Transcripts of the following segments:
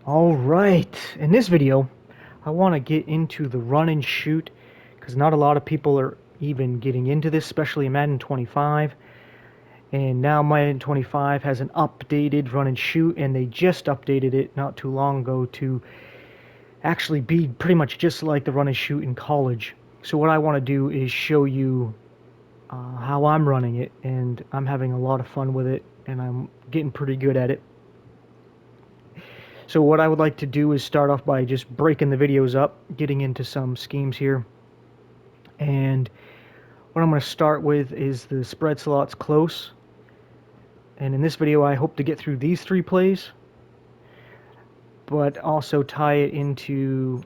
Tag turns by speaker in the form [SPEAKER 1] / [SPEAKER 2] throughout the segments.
[SPEAKER 1] Alright, in this video, I want to get into the run and shoot, because not a lot of people are even getting into this, especially in Madden 25. And now Madden 25 has an updated run and shoot, and they just updated it not too long ago to actually be pretty much just like the run and shoot in college. So what I want to do is show you how I'm running it, and I'm having a lot of fun with it, and I'm getting pretty good at it. So what I would like to do is start off by just breaking the videos up, getting into some schemes here. And what I'm going to start with is the spread slots close. And in this video I hope to get through these 3 plays, but also tie it into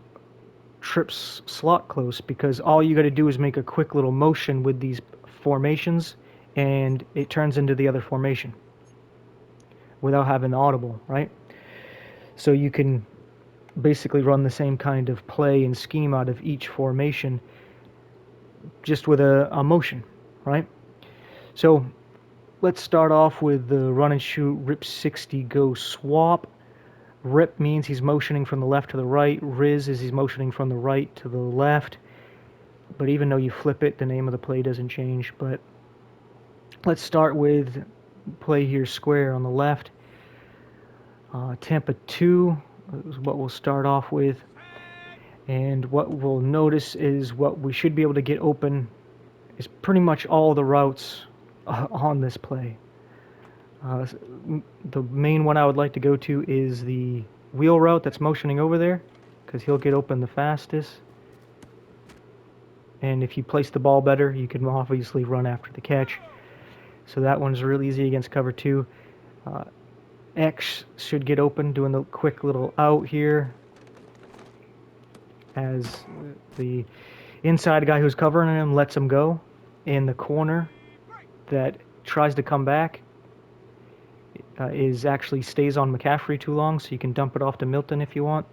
[SPEAKER 1] trips slot close, because all you got to do is make a quick little motion with these formations and it turns into the other formation without having the audible, right? So you can basically run the same kind of play and scheme out of each formation just with a motion, right? So let's start off with the run and shoot rip 60 go swap. Rip means he's motioning from the left to the right. Riz is he's motioning from the right to the left. But even though you flip it, the name of the play doesn't change. But let's start with play here square on the left. Tampa 2 is what we'll start off with. And what we'll notice is what we should be able to get open is pretty much all the routes on this play. The main one I would like to go to is the wheel route that's motioning over there, because he'll get open the fastest. And if you place the ball better, you can obviously run after the catch. So that one's real easy against cover 2. X should get open doing the quick little out here, as the inside guy who's covering him lets him go. In the corner that tries to come back is actually stays on McCaffrey too long, so you can dump it off to Milton if you want.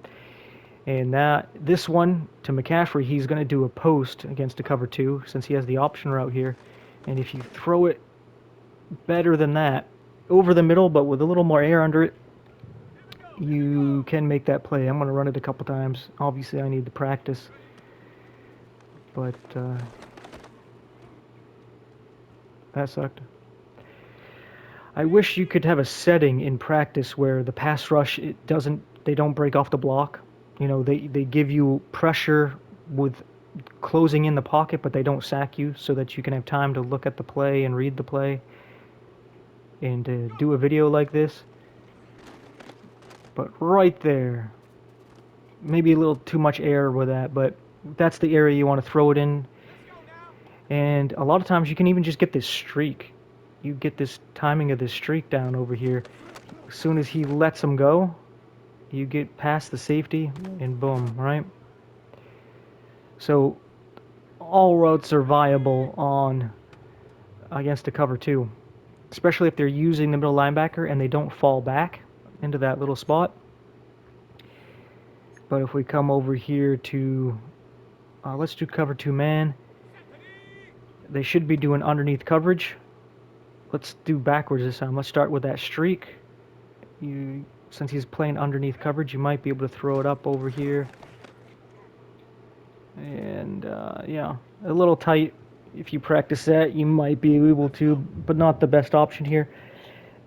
[SPEAKER 1] And this one to McCaffrey, he's going to do a post against a cover 2 since he has the option route here. And if you throw it better than that, over the middle but with a little more air under it, you can make that play. I'm going to run it a couple times. Obviously I need to practice, but that sucked. I wish you could have a setting in practice where the pass rush, they don't break off the block. You know, they give you pressure with closing in the pocket, but they don't sack you, so that you can have time to look at the play and read the play and do a video like this. But right there, maybe a little too much air with that, but that's the area you want to throw it in. And a lot of times you can even just get this streak. You get this timing of this streak down over here. As soon as he lets him go, you get past the safety and boom, right? So all routes are viable on against a cover 2, especially if they're using the middle linebacker and they don't fall back into that little spot. But if we come over here to let's do cover 2 man, they should be doing underneath coverage. Let's do backwards this time. Let's start with that streak. Since he's playing underneath coverage, you might be able to throw it up over here. And yeah, a little tight. If you practice that, you might be able to, but not the best option here.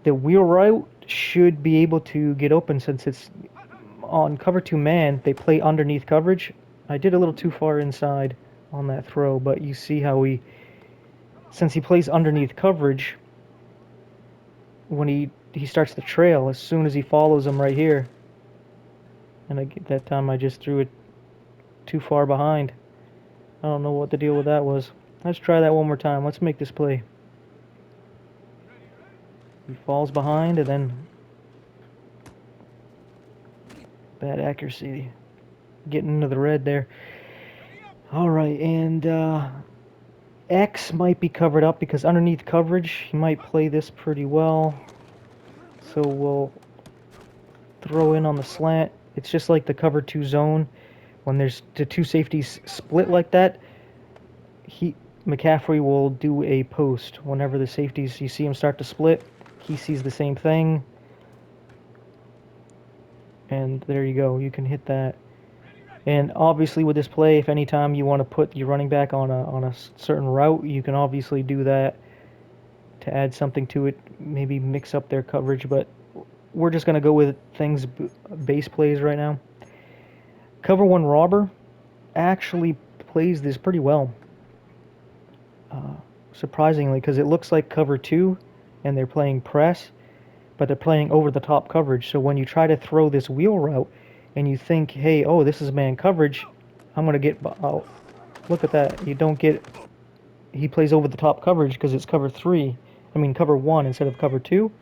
[SPEAKER 1] The wheel route should be able to get open since it's on cover 2 man. They play underneath coverage. I did a little too far inside on that throw, but you see how since he plays underneath coverage, when he starts to trail as soon as he follows him right here. And that time I just threw it too far behind. I don't know what the deal with that was. Let's try that one more time. Let's make this play. He falls behind and then bad accuracy. Getting into the red there. Alright, and X might be covered up because underneath coverage, he might play this pretty well. So we'll throw in on the slant. It's just like the cover 2 zone. When there's the 2 safeties split like that, McCaffrey will do a post. Whenever the safeties, you see him start to split, he sees the same thing. and there you go. You can hit that. And obviously with this play, if any time you want to put your running back on a certain route, you can obviously do that to add something to it, maybe mix up their coverage, but we're just going to go with things base plays right now. Cover one robber actually plays this pretty well, surprisingly, because it looks like cover two and they're playing press, but they're playing over the top coverage. So when you try to throw this wheel route and you think, hey, oh, this is man coverage, I'm going to get, oh, look at that. You don't get, he plays over the top coverage because it's cover three. I mean, cover one instead of cover two.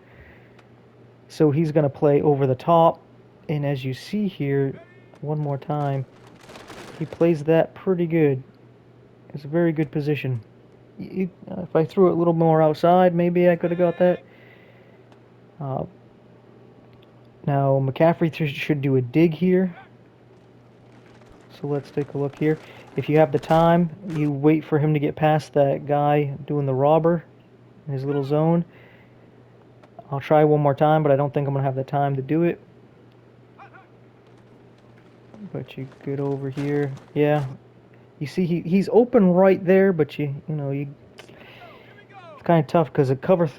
[SPEAKER 1] So he's going to play over the top. And as you see here, one more time, he plays that pretty good. It's a very good position. If I threw it a little more outside, maybe I could have got that. Uh, Now McCaffrey should do a dig here. So let's take a look here. If you have the time, you wait for him to get past that guy doing the robber in his little zone. I'll try one more time, but I don't think I'm going to have the time to do it. But you get over here. Yeah. You see he's open right there, but it's kind of tough because at cover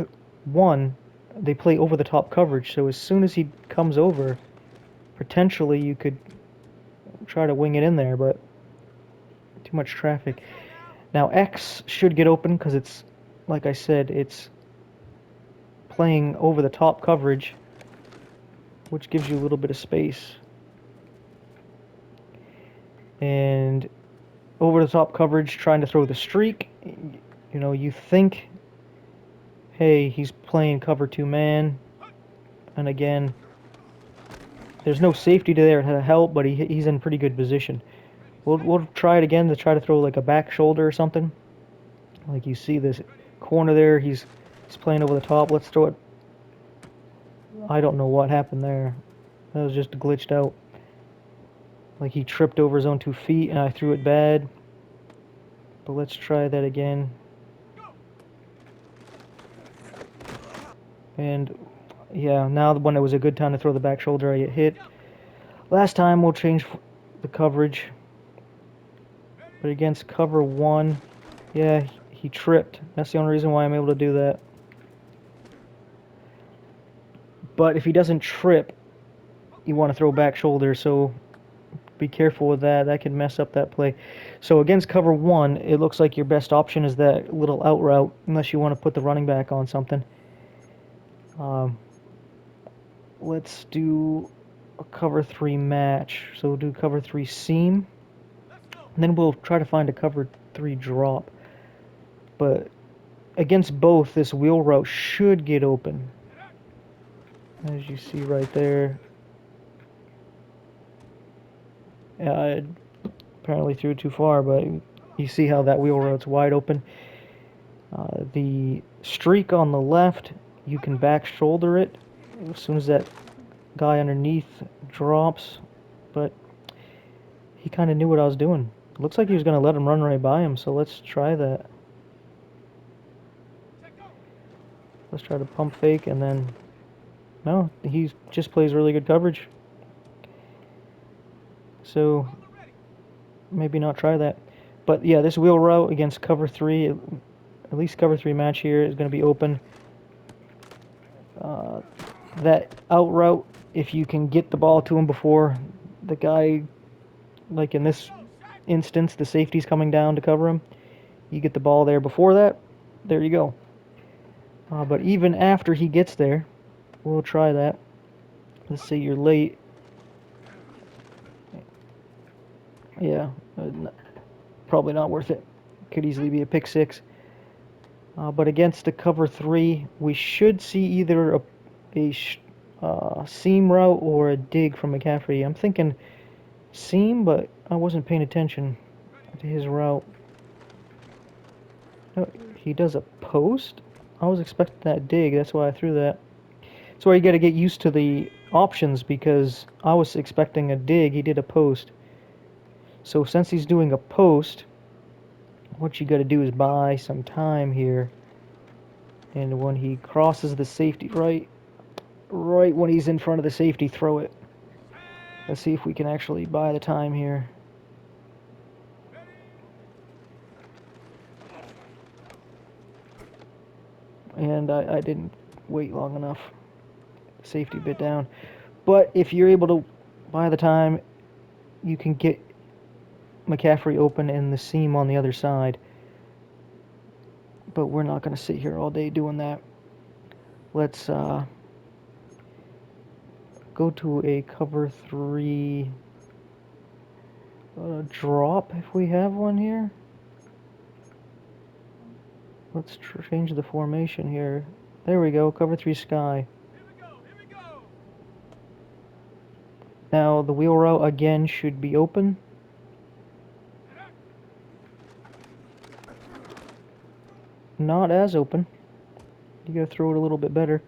[SPEAKER 1] one, they play over the top coverage. So as soon as he comes over, potentially you could try to wing it in there, but too much traffic. Now X should get open because it's, like I said, it's playing over the top coverage, which gives you a little bit of space. And over the top coverage, trying to throw the streak, you think, hey, he's playing cover two man, and again, there's no safety there to help, but he's in pretty good position. We'll try it again to try to throw like a back shoulder or something. Like you see this corner there, he's playing over the top. Let's throw it. I don't know what happened there. That was just glitched out. Like he tripped over his own 2 feet and I threw it bad. But let's try that again. And yeah, now when it was a good time to throw the back shoulder, I get hit. Last time we'll change the coverage. But against cover one, yeah, he tripped. That's the only reason why I'm able to do that. But if he doesn't trip, you want to throw back shoulder, so be careful with that. That can mess up that play. So against cover one, it looks like your best option is that little out route, unless you want to put the running back on something. Let's do a cover three match. So we'll do cover three seam. And then we'll try to find a cover three drop. But against both, this wheel route should get open. As you see right there. I apparently threw it too far, but you see how that wheel route's wide open. The streak on the left, you can back shoulder it as soon as that guy underneath drops, but he kind of knew what I was doing. Looks like he was going to let him run right by him, so let's try that. Let's try to pump fake, and then no, he just plays really good coverage. So maybe not try that. But yeah, this wheel route against cover three, at least cover three match here, is going to be open. That out route, if you can get the ball to him before the guy, like in this instance, the safety's coming down to cover him, you get the ball there before that, there you go. But even after he gets there, we'll try that. Let's say you're late. Yeah, probably not worth it. Could easily be a pick six. But against the cover three, we should see either a seam route or a dig from McCaffrey. I'm thinking seam, but I wasn't paying attention to his route. No, he does a post? I was expecting that dig, that's why I threw that. That's why you gotta get used to the options, because I was expecting a dig, he did a post. So since he's doing a post, what you gotta do is buy some time here. And when he crosses the safety, right when he's in front of the safety, throw it. Let's see if we can actually buy the time here. And I didn't wait long enough. Safety bit down. But if you're able to buy the time, you can get McCaffrey open in the seam on the other side. But we're not going to sit here all day doing that. Let's go to a cover 3 drop if we have one here. Let's change the formation here. There we go, cover 3 sky.
[SPEAKER 2] Here we go.
[SPEAKER 1] Now the wheel route again should be open. Not as open. You gotta throw it a little bit better.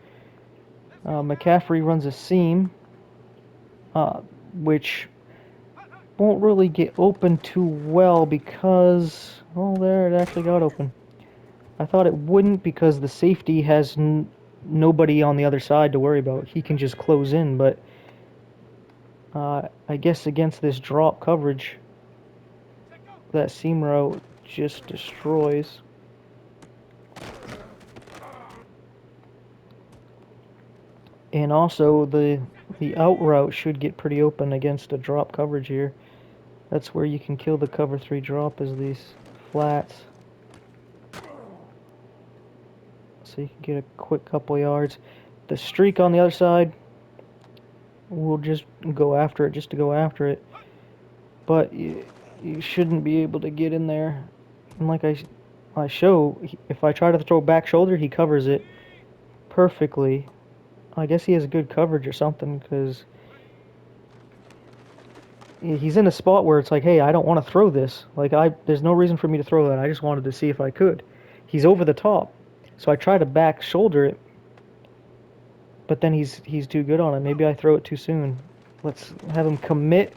[SPEAKER 1] McCaffrey runs a seam, which won't really get open too well because, oh, there, it actually got open. I thought it wouldn't because the safety has nobody on the other side to worry about. He can just close in, but I guess against this drop coverage, that seam route just destroys. And also the out route should get pretty open against a drop coverage here. That's where you can kill the cover 3 drop, is these flats. So you can get a quick couple yards. The streak on the other side, we'll just go after it just to go after it. But you shouldn't be able to get in there. And like I show, if I try to throw back shoulder, he covers it perfectly. I guess he has good coverage or something, because he's in a spot where it's like, hey, I don't want to throw this. Like, there's no reason for me to throw that. I just wanted to see if I could. He's over the top. So I try to back shoulder it, but then he's too good on it. Maybe I throw it too soon. Let's have him commit.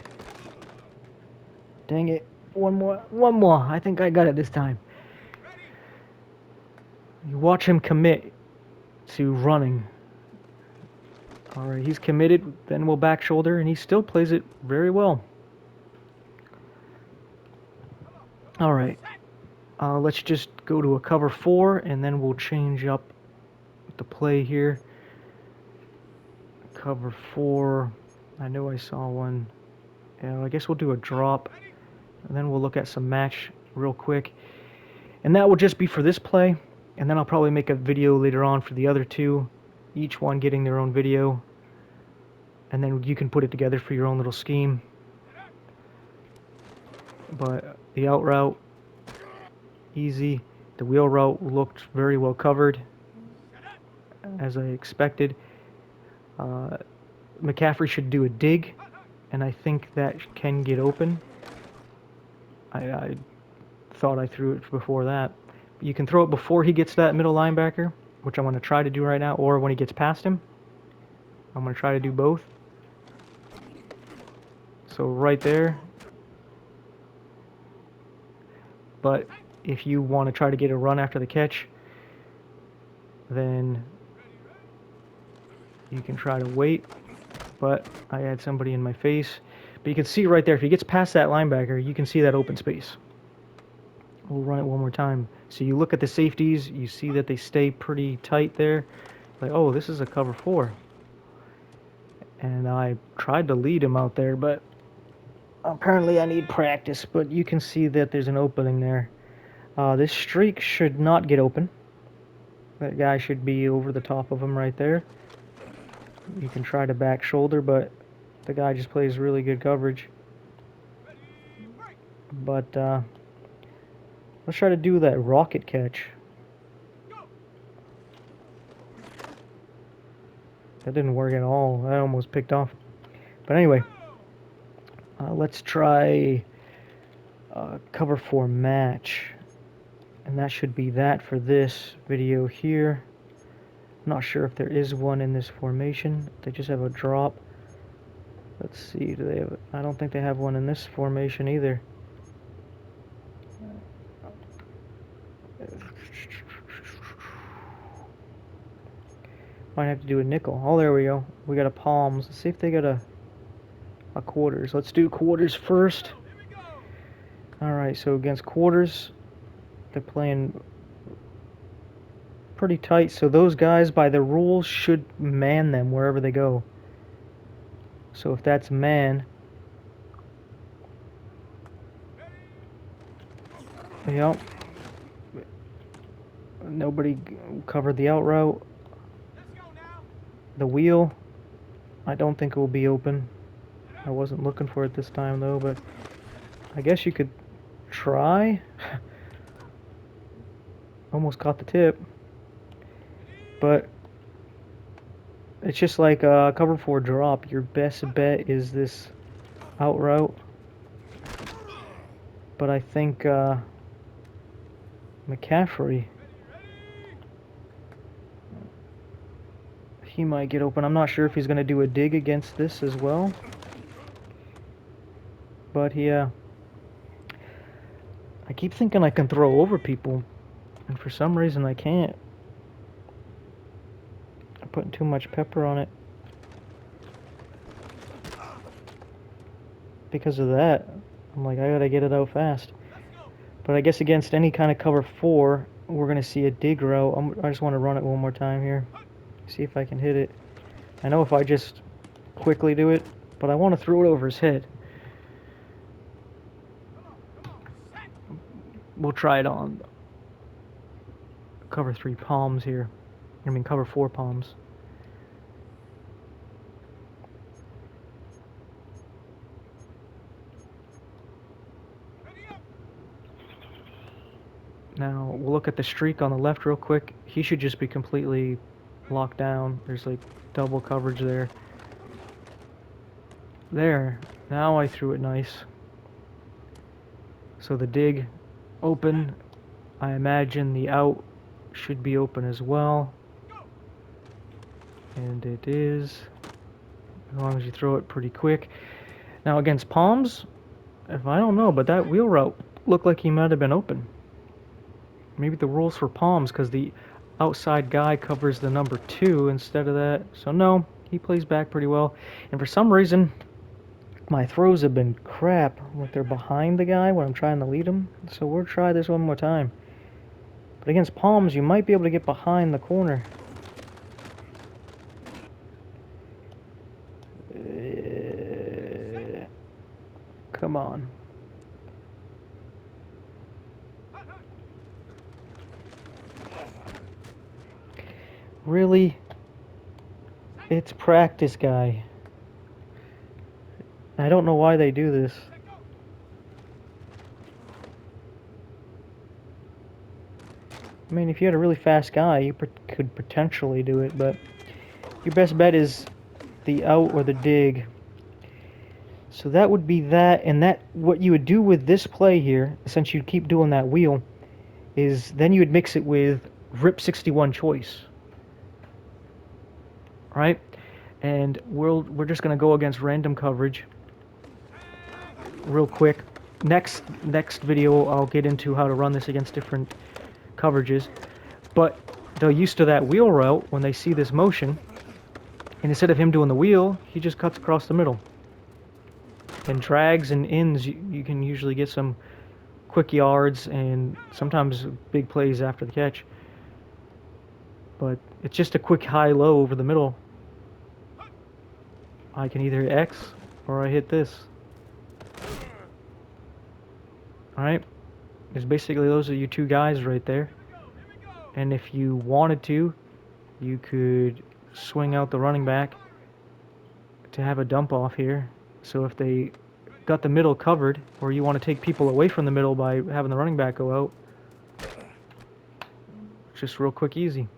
[SPEAKER 1] Dang it. One more. I think I got it this time. You watch him commit to running. Alright, he's committed. Then we'll back shoulder, and he still plays it very well. Alright. Let's just go to a cover 4, and then we'll change up the play here. Cover 4. I know I saw one. Yeah, I guess we'll do a drop, and then we'll look at some match real quick. And that will just be for this play, and then I'll probably make a video later on for the other two, each one getting their own video, and then you can put it together for your own little scheme. But the out route, easy. The wheel route looked very well covered, as I expected. McCaffrey should do a dig, and I think that can get open. I thought I threw it before that. You can throw it before he gets that middle linebacker, which I'm going to try to do right now, or when he gets past him. I'm going to try to do both. So right there. But if you want to try to get a run after the catch, then you can try to wait. But I had somebody in my face. But you can see right there, if he gets past that linebacker, you can see that open space. We'll run it one more time. So you look at the safeties, you see that they stay pretty tight there. Like, oh, this is a cover 4. And I tried to lead him out there, but apparently I need practice. But you can see that there's an opening there. This streak should not get open. That guy should be over the top of him right there. You can try to back shoulder, but the guy just plays really good coverage. But let's try to do that rocket catch. That didn't work at all. I almost picked off. But anyway, let's try cover 4 match. And that should be that for this video here. I'm not sure if there is one in this formation. They just have a drop. Let's see, do they have? I don't think they have one in this formation either. Might have to do a nickel. Oh, there we go. We got a palms. Let's see if they got a... quarters. Let's do quarters first. Alright, so against quarters, they're playing pretty tight, so those guys, by the rules, should man them wherever they go. So if that's man, yep, nobody covered the out route. The wheel, I don't think it will be open. I wasn't looking for it this time though, but I guess you could try. Almost caught the tip, but it's just like cover 4 drop. Your best bet is this out route, but I think McCaffrey, he might get open. I'm not sure if he's going to do a dig against this as well, but yeah, I keep thinking I can throw over people, and for some reason I can't. I'm putting too much pepper on it. Because of that, I'm like, I gotta get it out fast. But I guess against any kind of cover 4, we're gonna see a dig row. I just want to run it one more time here. See if I can hit it. I know if I just quickly do it, but I want to throw it over his head. We'll try it on cover 3 palms here. I mean cover 4 palms. Now we'll look at the streak on the left real quick. He should just be completely locked down. There's like double coverage there. There. Now I threw it nice. So the dig open. I imagine the out should be open as well. And it is. As long as you throw it pretty quick. Now against palms, if I don't know, but that wheel route looked like he might have been open. Maybe the rules for palms, because the outside guy covers the number 2 instead of that. So no, he plays back pretty well. And for some reason, my throws have been crap. Like they're behind the guy when I'm trying to lead him. So we'll try this one more time. But against palms, you might be able to get behind the corner. Come on. Really? It's practice, guy. I don't know why they do this. I mean, if you had a really fast guy, you could potentially do it, but your best bet is the out or the dig. So that would be that, and that what you would do with this play here, since you keep doing that wheel, is then you would mix it with rip 61 choice. Right? And we're just gonna go against random coverage real quick. Next video I'll get into how to run this against different coverages, but they're used to that wheel route when they see this motion, and instead of him doing the wheel, he just cuts across the middle. And drags and ins, you can usually get some quick yards and sometimes big plays after the catch. But it's just a quick high-low over the middle. I can either hit X or I hit this. Alright? Because basically those are your 2 guys right there. And if you wanted to, you could swing out the running back to have a dump off here. So if they got the middle covered, or you want to take people away from the middle by having the running back go out, just real quick, easy.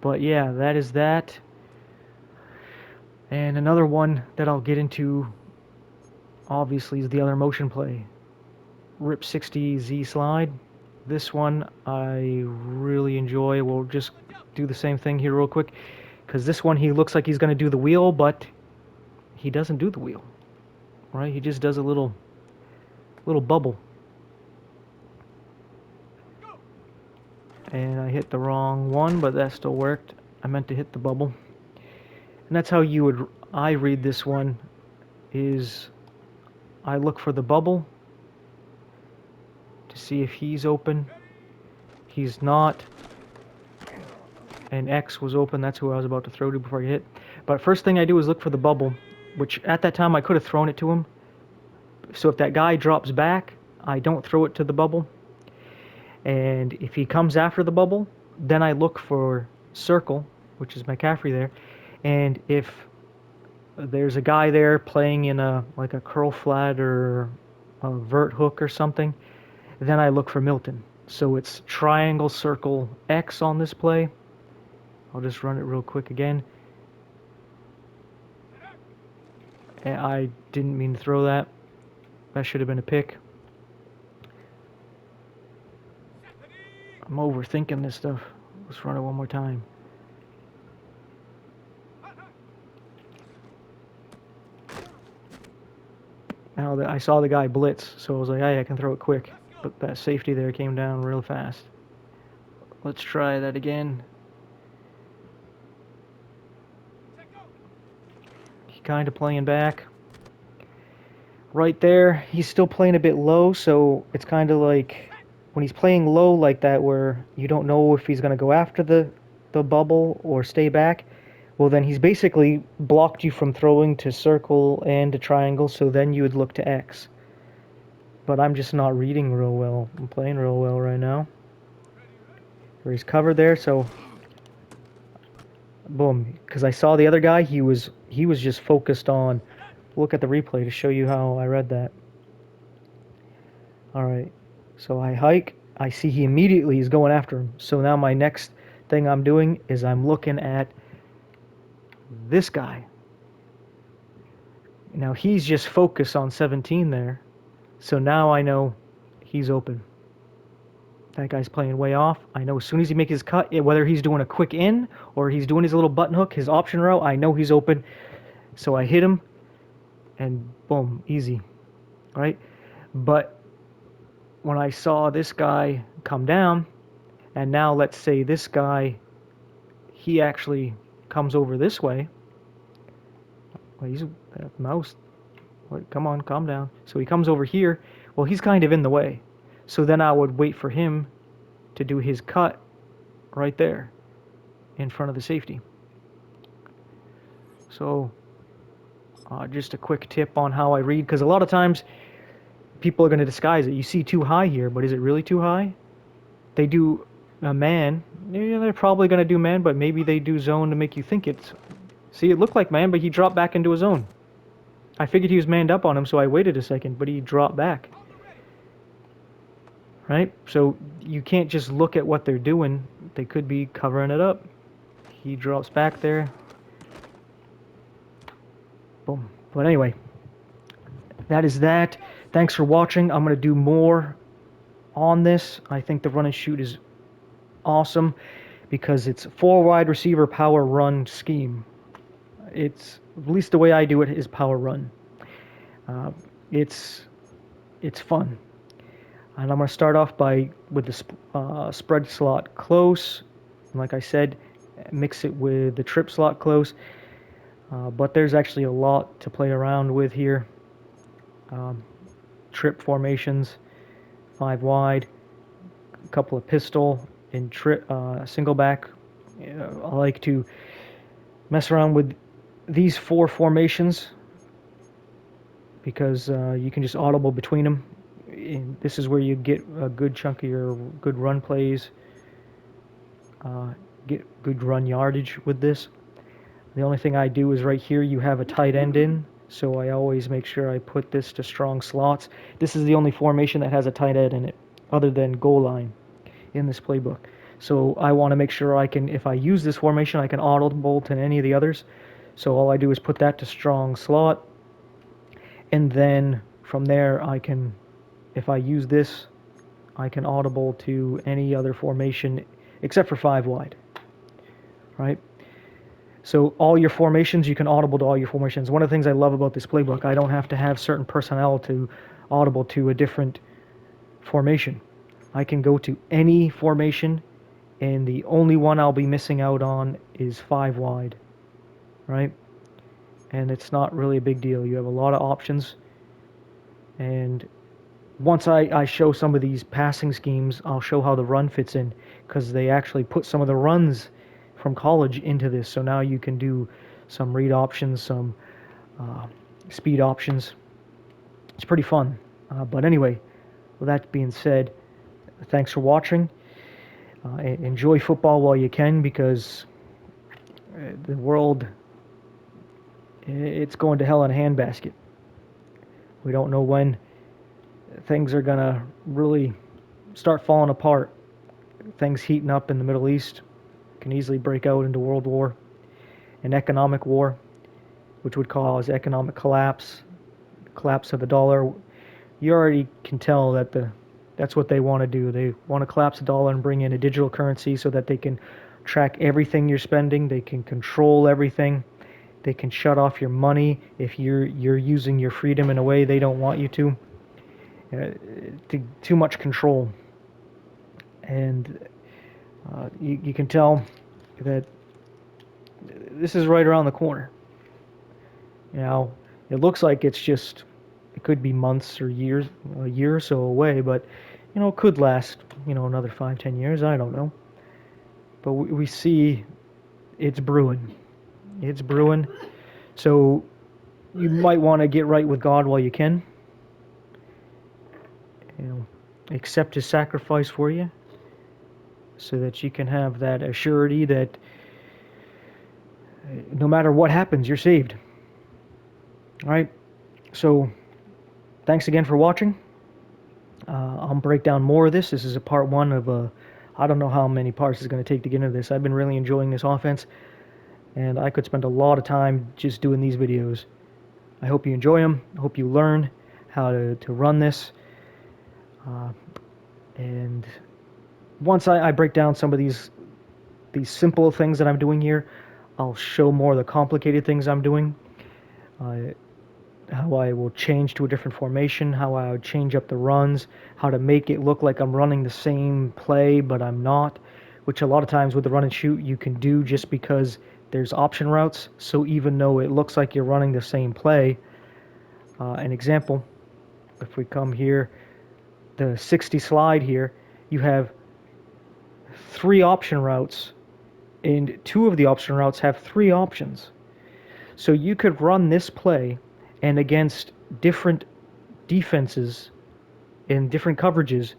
[SPEAKER 1] But yeah, that is that. And another one that I'll get into, obviously, is the other motion play. Rip 60 Z slide. This one I really enjoy. We'll just do the same thing here real quick. Because this one, he looks like he's going to do the wheel, but he doesn't do the wheel. Right? He just does a little bubble. And I hit the wrong one, but that still worked. I meant to hit the bubble. And that's how I read this one, is I look for the bubble to see if he's open. He's not. And X was open. That's who I was about to throw to before he hit. But first thing I do is look for the bubble, which at that time I could have thrown it to him. So if that guy drops back, I don't throw it to the bubble. And if he comes after the bubble, then I look for circle, which is McCaffrey there. And if there's a guy there playing in a curl flat or a vert hook or something, then I look for Milton. So it's triangle, circle, X on this play. I'll just run it real quick again. And I didn't mean to throw that. That should have been a pick. I'm overthinking this stuff. Let's run it one more time. Now that I saw the guy blitz, so I was like, hey, I can throw it quick. But that safety there came down real fast. Let's try that again. He kind of playing back. Right there, he's still playing a bit low, so it's kind of like when he's playing low like that where you don't know if he's going to go after the bubble or stay back, well then he's basically blocked you from throwing to circle and to triangle, so then you would look to X. But I'm just not reading real well. I'm playing real well right now. Where he's covered there, so boom, because I saw the other guy, he was just focused on, look at the replay to show you how I read that. Alright, so I hike, I see he immediately is going after him. So now my next thing I'm doing is I'm looking at this guy. Now he's just focused on 17 there. So now I know he's open. That guy's playing way off. I know as soon as he makes his cut, whether he's doing a quick in or he's doing his little button hook, his option route, I know he's open. So I hit him and boom, easy. Right? But when I saw this guy come down, and now let's say this guy, he actually comes over this way. Well, he's mouse. Come on, calm down. So he comes over here. Well, he's kind of in the way. So then I would wait for him to do his cut right there in front of the safety. So just a quick tip on how I read, because a lot of times people are going to disguise it. You see too high here, but is it really too high? They do a man. Yeah, they're probably going to do man, but maybe they do zone to make you think it's... See, it looked like man, but he dropped back into a zone. I figured he was manned up on him, so I waited a second, but he dropped back. Right? So you can't just look at what they're doing. They could be covering it up. He drops back there. Boom. But anyway, that is that. Thanks for watching. I'm going to do more on this. I think the run and shoot is awesome because it's 4 wide receiver power run scheme. It's, at least the way I do it, is power run. It's fun. And I'm going to start off with the spread slot close. And like I said, mix it with the trip slot close. But there's actually a lot to play around with here. Trip formations, 5 wide, a couple of pistol and trip single back. I like to mess around with these 4 formations because you can just audible between them. And this is where you get a good chunk of your good run plays, get good run yardage with this. The only thing I do is right here you have a tight end in, so I always make sure I put this to strong slots. This is the only formation that has a tight end in it, other than goal line in this playbook. So I want to make sure I can, if I use this formation, I can audible to any of the others. So all I do is put that to strong slot, and then from there I can, if I use this, I can audible to any other formation except for 5 wide, right? So all your formations, you can audible to all your formations. One of the things I love about this playbook, I don't have to have certain personnel to audible to a different formation. I can go to any formation, and the only one I'll be missing out on is 5 wide, right? and it's not really a big deal. You have a lot of options, and once I show some of these passing schemes, I'll show how the run fits in, because they actually put some of the runs from college into this. So now you can do some read options, some uh, speed options. It's pretty fun. But anyway, with that being said, thanks for watching. Enjoy football while you can, because the world, it's going to hell in a handbasket. We don't know when things are going to really start falling apart. Things heating up in the Middle East can easily break out into world war, an economic war, which would cause economic collapse of the dollar. You already can tell that that's what they want to do. They want to collapse the dollar and bring in a digital currency so that they can track everything you're spending. They can control everything. They can shut off your money if you're using your freedom in a way they don't want you to. Too much control, and you can tell that this is right around the corner. It looks like it could be months or years, a year or so away, but it could last, another 5, 10 years. I don't know, but we see it's brewing. It's brewing. So you might want to get right with God while you can. Accept His sacrifice for you, so that you can have that assurity that no matter what happens, you're saved. All right. So thanks again for watching. I'll break down more of this. This is a part one of I don't know how many parts it's going to take to get into this. I've been really enjoying this offense, and I could spend a lot of time just doing these videos. I hope you enjoy them. I hope you learn how to run this. And once I break down some of these simple things that I'm doing here, I'll show more of the complicated things I'm doing. How I will change to a different formation, how I would change up the runs, how to make it look like I'm running the same play, but I'm not, which a lot of times with the run and shoot you can do just because there's option routes. So even though it looks like you're running the same play, an example, if we come here, the 60 slide here, you have 3 option routes, and 2 of the option routes have 3 options. So you could run this play, and against different defenses in different coverages,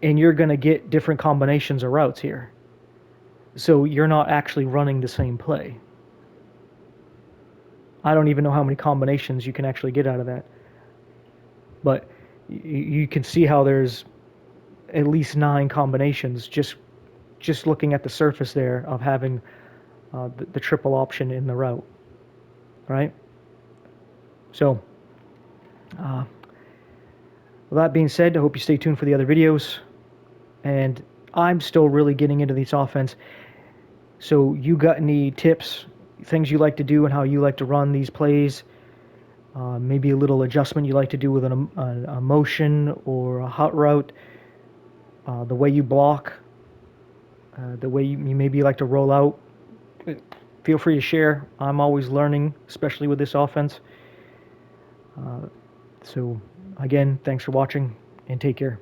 [SPEAKER 1] and you're going to get different combinations of routes here. So you're not actually running the same play. I don't even know how many combinations you can actually get out of that. But you can see how there's at least 9 combinations just looking at the surface there of having the triple option in the route. Right? So, with that being said, I hope you stay tuned for the other videos. And I'm still really getting into this offense. So you got any tips, things you like to do and how you like to run these plays? Maybe a little adjustment you like to do with a motion or a hot route, the way you block, the way you maybe like to roll out. Feel free to share. I'm always learning, especially with this offense. So again, thanks for watching, and take care.